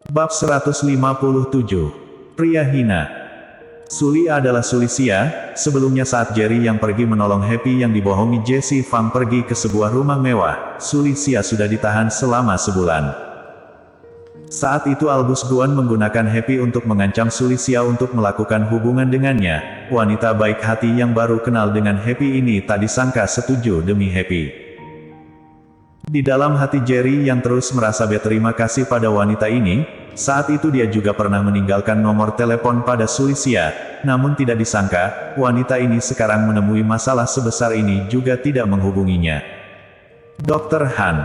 Bab 157. Pria hina. Suli adalah Sulisia. Sebelumnya saat Jerry yang pergi menolong Happy yang dibohongi Jesse Fang pergi ke sebuah rumah mewah, Sulisia sudah ditahan selama sebulan. Saat itu Albus Guan menggunakan Happy untuk mengancam Sulisia untuk melakukan hubungan dengannya. Wanita baik hati yang baru kenal dengan Happy ini tak disangka setuju demi Happy. Di dalam hati Jerry yang terus merasa berterima kasih pada wanita ini, saat itu dia juga pernah meninggalkan nomor telepon pada Sulisia, namun tidak disangka, wanita ini sekarang menemui masalah sebesar ini juga tidak menghubunginya. Dr. Han.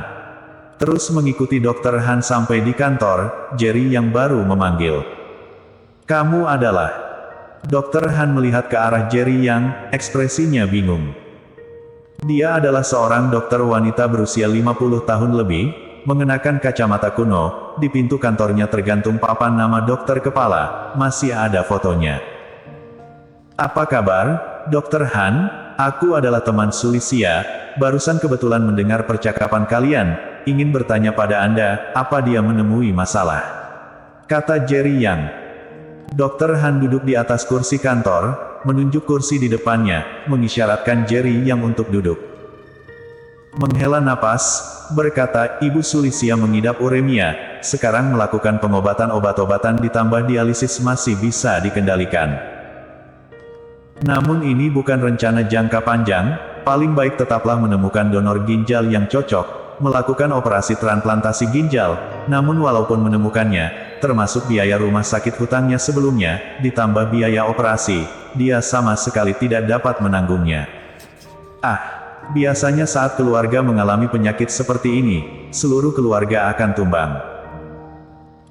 Terus mengikuti Dr. Han sampai di kantor, Jerry yang baru memanggil. "Kamu adalah..." Dr. Han melihat ke arah Jerry yang, ekspresinya bingung. Dia adalah seorang dokter wanita berusia 50 tahun lebih, mengenakan kacamata kuno, di pintu kantornya tergantung papan nama dokter kepala, masih ada fotonya. "Apa kabar, Dr. Han? Aku adalah teman Sulisia, barusan kebetulan mendengar percakapan kalian, ingin bertanya pada Anda, apa dia menemui masalah?" kata Jerry Yang. Dr. Han duduk di atas kursi kantor, menunjuk kursi di depannya, mengisyaratkan Jerry yang untuk duduk. Menghela napas, berkata, "Ibu Sulisia mengidap uremia, sekarang melakukan pengobatan obat-obatan ditambah dialisis masih bisa dikendalikan. Namun ini bukan rencana jangka panjang, paling baik tetaplah menemukan donor ginjal yang cocok, melakukan operasi transplantasi ginjal, namun walaupun menemukannya, termasuk biaya rumah sakit hutangnya sebelumnya, ditambah biaya operasi, dia sama sekali tidak dapat menanggungnya. Biasanya saat keluarga mengalami penyakit seperti ini, seluruh keluarga akan tumbang."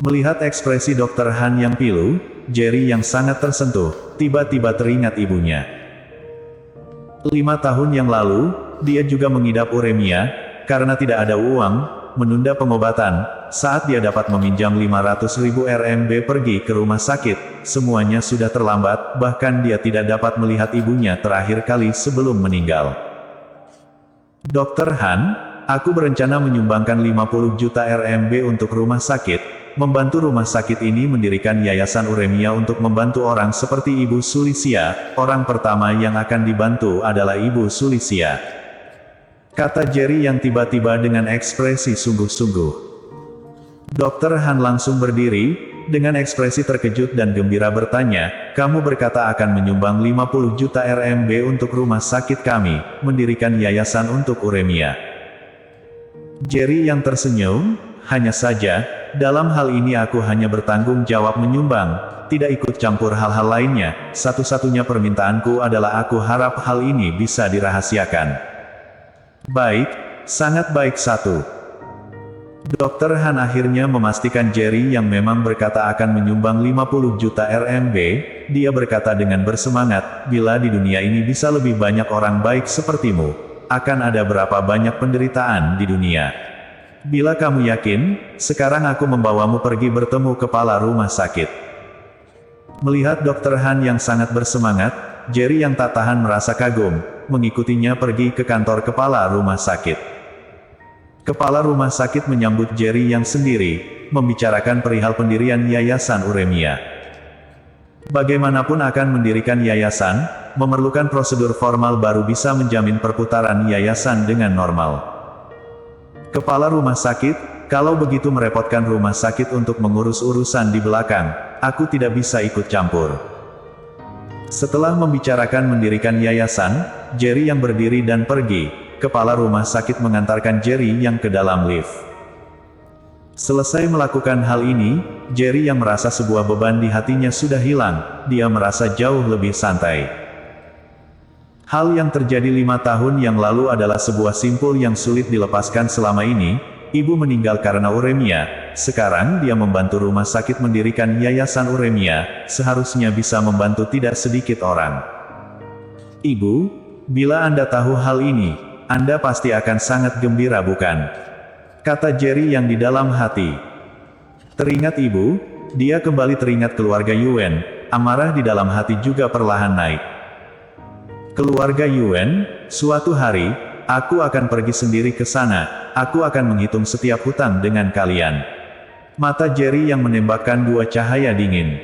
Melihat ekspresi Dr. Han yang pilu, Jerry yang sangat tersentuh, tiba-tiba teringat ibunya. 5 tahun yang lalu, dia juga mengidap uremia, karena tidak ada uang, menunda pengobatan. Saat dia dapat meminjam 500.000 RMB pergi ke rumah sakit, semuanya sudah terlambat, bahkan dia tidak dapat melihat ibunya terakhir kali sebelum meninggal. "Dr. Han, aku berencana menyumbangkan 50 juta RMB untuk rumah sakit, membantu rumah sakit ini mendirikan yayasan uremia untuk membantu orang seperti Ibu Sulisia, orang pertama yang akan dibantu adalah Ibu Sulisia," kata Jerry yang tiba-tiba dengan ekspresi sungguh-sungguh. Dr. Han langsung berdiri, dengan ekspresi terkejut dan gembira bertanya, "Kamu berkata akan menyumbang 50 juta RMB untuk rumah sakit kami, mendirikan yayasan untuk uremia." Jerry yang tersenyum, "Hanya saja, dalam hal ini aku hanya bertanggung jawab menyumbang, tidak ikut campur hal-hal lainnya, satu-satunya permintaanku adalah aku harap hal ini bisa dirahasiakan." "Baik, sangat baik." Dr. Han akhirnya memastikan Jerry yang memang berkata akan menyumbang 50 juta RMB, dia berkata dengan bersemangat, "Bila di dunia ini bisa lebih banyak orang baik sepertimu, akan ada berapa banyak penderitaan di dunia. Bila kamu yakin, sekarang aku membawamu pergi bertemu kepala rumah sakit." Melihat Dr. Han yang sangat bersemangat, Jerry yang tak tahan merasa kagum, mengikutinya pergi ke kantor kepala rumah sakit. Kepala rumah sakit menyambut Jerry yang sendiri, membicarakan perihal pendirian yayasan uremia. Bagaimanapun akan mendirikan yayasan, memerlukan prosedur formal baru bisa menjamin perputaran yayasan dengan normal. Kepala rumah sakit, "Kalau begitu merepotkan rumah sakit untuk mengurus urusan di belakang, aku tidak bisa ikut campur." Setelah membicarakan mendirikan yayasan, Jerry yang berdiri dan pergi. Kepala rumah sakit mengantarkan Jerry yang ke dalam lift. Selesai melakukan hal ini, Jerry yang merasa sebuah beban di hatinya sudah hilang, dia merasa jauh lebih santai. Hal yang terjadi 5 tahun yang lalu adalah sebuah simpul yang sulit dilepaskan selama ini, ibu meninggal karena uremia, sekarang dia membantu rumah sakit mendirikan yayasan uremia, seharusnya bisa membantu tidak sedikit orang. "Ibu, bila Anda tahu hal ini, Anda pasti akan sangat gembira bukan?" kata Jerry yang di dalam hati. Teringat ibu, dia kembali teringat keluarga Yuen, amarah di dalam hati juga perlahan naik. "Keluarga Yuen, suatu hari, aku akan pergi sendiri ke sana, aku akan menghitung setiap hutang dengan kalian. Mata Jerry yang menembakkan dua cahaya dingin.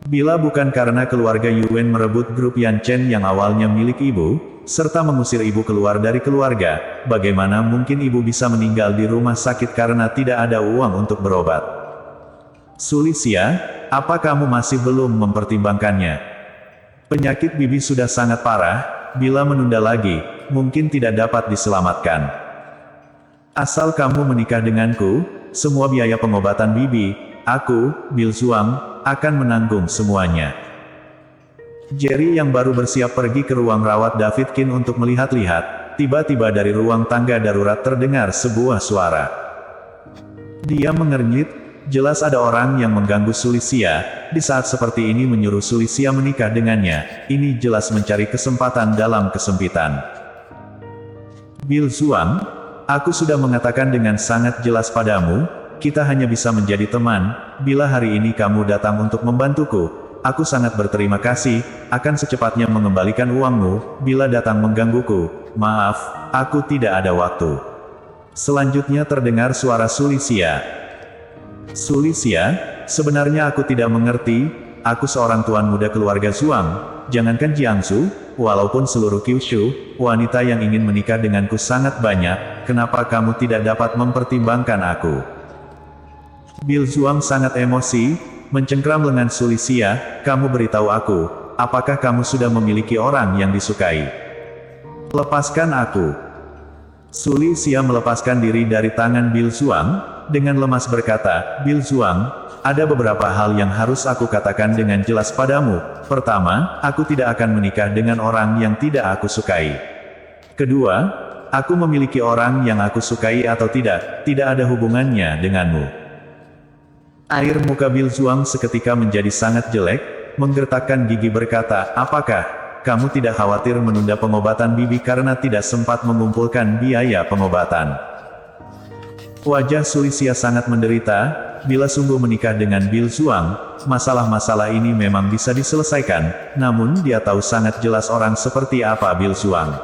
Bila bukan karena keluarga Yuan merebut grup Yan Chen yang awalnya milik ibu, serta mengusir ibu keluar dari keluarga, bagaimana mungkin ibu bisa meninggal di rumah sakit karena tidak ada uang untuk berobat? Sulisia, apa kamu masih belum mempertimbangkannya? Penyakit bibi sudah sangat parah, bila menunda lagi, mungkin tidak dapat diselamatkan. Asal kamu menikah denganku, semua biaya pengobatan bibi, aku, Bill Zhuang, akan menanggung semuanya. Jerry yang baru bersiap pergi ke ruang rawat David Kin untuk melihat-lihat, tiba-tiba dari ruang tangga darurat terdengar sebuah suara. Dia mengernyit. Jelas ada orang yang mengganggu Sulisia, di saat seperti ini menyuruh Sulisia menikah dengannya, ini jelas mencari kesempatan dalam kesempitan. Bill Zhuang, aku sudah mengatakan dengan sangat jelas padamu, kita hanya bisa menjadi teman, bila hari ini kamu datang untuk membantuku, aku sangat berterima kasih, akan secepatnya mengembalikan uangmu, bila datang menggangguku, maaf, aku tidak ada waktu. Selanjutnya terdengar suara Sulisia. Sulisia, sebenarnya aku tidak mengerti, aku seorang tuan muda keluarga Zhuang, jangankan Jiangsu, walaupun seluruh Kyushu, wanita yang ingin menikah denganku sangat banyak, kenapa kamu tidak dapat mempertimbangkan aku? Bill Zhuang sangat emosi, mencengkram lengan Sulisia, kamu beritahu aku, apakah kamu sudah memiliki orang yang disukai? Lepaskan aku. Sulisia melepaskan diri dari tangan Bill Zhuang, dengan lemas berkata, Bill Zhuang, ada beberapa hal yang harus aku katakan dengan jelas padamu. Pertama, aku tidak akan menikah dengan orang yang tidak aku sukai. Kedua, aku memiliki orang yang aku sukai atau tidak ada hubungannya denganmu. Air muka Bill Zhuang seketika menjadi sangat jelek, menggertakkan gigi berkata, apakah kamu tidak khawatir menunda pengobatan bibi karena tidak sempat mengumpulkan biaya pengobatan? Wajah Sulisia sangat menderita, bila sungguh menikah dengan Bill Zhuang, masalah-masalah ini memang bisa diselesaikan, namun dia tahu sangat jelas orang seperti apa Bill Zhuang.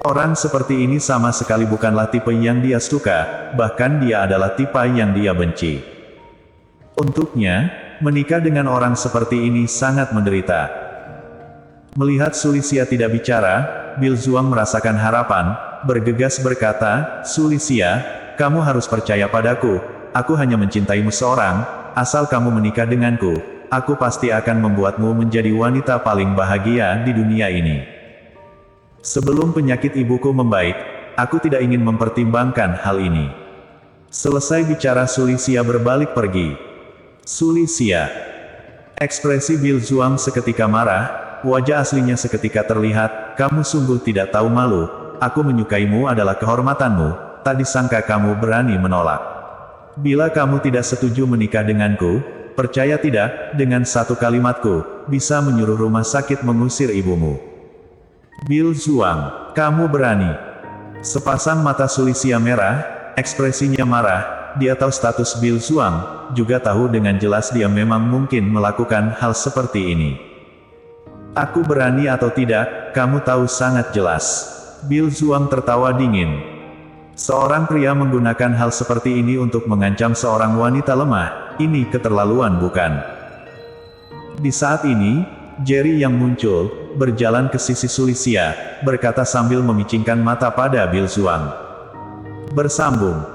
Orang seperti ini sama sekali bukanlah tipe yang dia suka, bahkan dia adalah tipe yang dia benci. Untuknya, menikah dengan orang seperti ini sangat menderita. Melihat Sulisia tidak bicara, Bill Zhuang merasakan harapan, bergegas berkata, Sulisia, kamu harus percaya padaku, aku hanya mencintaimu seorang, asal kamu menikah denganku, aku pasti akan membuatmu menjadi wanita paling bahagia di dunia ini. Sebelum penyakit ibuku membaik, aku tidak ingin mempertimbangkan hal ini. Selesai bicara Sulisia berbalik pergi. Sulisia. Ekspresi Bill Zhuang seketika marah, wajah aslinya seketika terlihat, kamu sungguh tidak tahu malu, aku menyukaimu adalah kehormatanmu. Tak disangka kamu berani menolak. Bila kamu tidak setuju menikah denganku, percaya tidak, dengan satu kalimatku, bisa menyuruh rumah sakit mengusir ibumu. Bill Zhuang, kamu berani. Sepasang mata Sulisia merah, ekspresinya marah, dia tahu status Bill Zhuang, juga tahu dengan jelas dia memang mungkin melakukan hal seperti ini. Aku berani atau tidak, kamu tahu sangat jelas. Bill Zhuang tertawa dingin. Seorang pria menggunakan hal seperti ini untuk mengancam seorang wanita lemah, ini keterlaluan bukan? Di saat ini, Jerry yang muncul, berjalan ke sisi Sulisia, berkata sambil memicingkan mata pada Bill Zhuang. Bersambung.